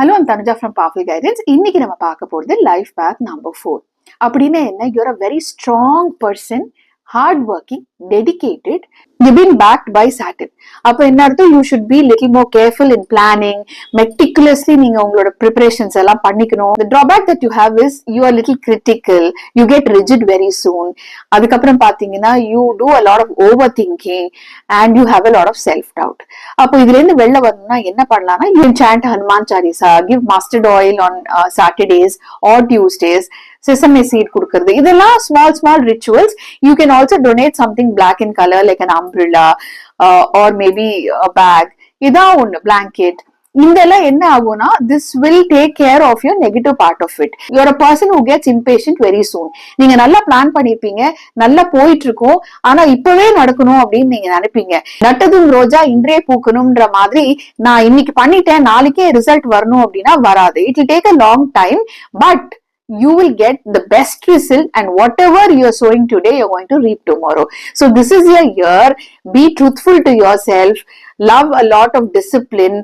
Hello, I'm Tanuja from Powerful Guidance. இன்னைக்கு நம்ம பார்க்க போறது லைஃப் பேத் நம்பர் 4. அப்படின்னா என்ன? You're a very strong person, hardworking, dedicated. You've been backed by Saturn. அப்ப என்ன அர்த்தம்? You should be little more careful in planning, meticulously நீங்க உங்களோட preparations எல்லாம் பண்ணிக்கணும். The drawback that you have is you are little critical. You get rigid very soon. அதுக்கப்புறம் பாத்தீங்கன்னா you do a lot of overthinking and you have a lot of self-doubt. அப்போ இதுல இருந்து வெளில வரணும்னா என்ன பண்ணலாம்னா you can chant Hanuman Chalisa, give mustard oil on Saturdays or Tuesdays, sesame seed கொடுக்கிறது. இதெல்லாம் small rituals. You can also donate something black in color like an umbrella or maybe a bag. இதா ஒண்ணு blanket. இதெல்லாம் என்ன ஆகும்னா this will take care of your negative part of it. You are a person who gets impatient very soon. நீங்க நல்லா plan பண்ணிருப்பீங்க, நல்லா போயிட்டு இருக்கும், ஆனா இப்பவே நடக்கணும் அப்படின்னு நீங்க நினைப்பீங்க. நட்டதும் ரோஜா இன்றே பூக்கணும்ன்ற மாதிரி நான் இன்னைக்கு பண்ணிட்டேன் நாளைக்கே ரிசல்ட் வரணும் அப்படின்னா வராது. It will take a long time, but you will get the best result, and whatever you are sowing today you're going to reap tomorrow. So this is your year. Be truthful to yourself, love a lot of discipline,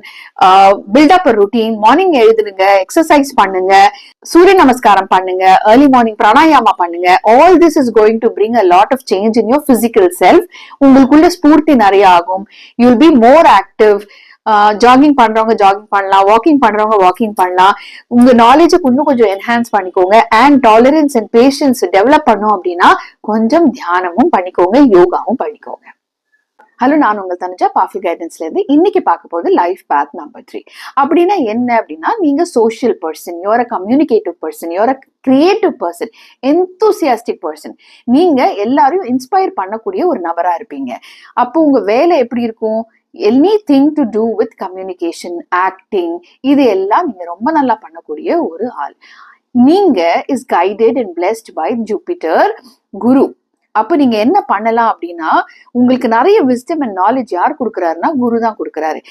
build up a routine. Morning எழுதுங்க, exercise பண்ணுங்க, சூரிய நமஸ்காரம் பண்ணுங்க, early morning pranayama பண்ணுங்க. All this is going to bring a lot of change in your physical self. உங்களுக்குள்ள ஸ்பூர்த்தி நிறைய ஆகும். You will be more active. Jogging பண்றவங்க ஜாகிங் பண்ணலாம், வாக்கிங் பண்றவங்க வாக்கிங் பண்ணலாம். உங்க நாலேஜுக்கு இன்னும் கொஞ்சம் என்ஹான்ஸ் பண்ணிக்கோங்க. And tolerance and patience develop பண்ணும் அப்படின்னா கொஞ்சம் தியானமும் பண்ணிக்கோங்க, யோகாவும் பண்ணிக்கோங்க. ஹலோ, நான் உங்கள் தனுஜா பவர்ஃபுல் கைடன்ஸ்ல இருந்து. இன்னைக்கு பார்க்க போது லைஃப் பேத் நம்பர் 3. அப்படின்னா என்ன அப்படின்னா, நீங்க social person, you're a communicative person, you're a creative person, enthusiastic person. நீங்க எல்லாரையும் இன்ஸ்பயர் பண்ணக்கூடிய ஒரு நபரா இருப்பீங்க. அப்போ உங்க வேலை எப்படி இருக்கும்? Anything to do with communication, acting, இது எல்லாம் நீங்க ரொம்ப நல்லா பண்ணக்கூடிய ஒரு ஆள். நீங்க is guided and blessed by Jupiter, குரு. அப்ப நீங்க என்ன பண்ணலாம் அப்படின்னா, உங்களுக்கு நிறைய wisdom and knowledge யார் கொடுக்கறாருன்னா குரு தான் கொடுக்கறாரு.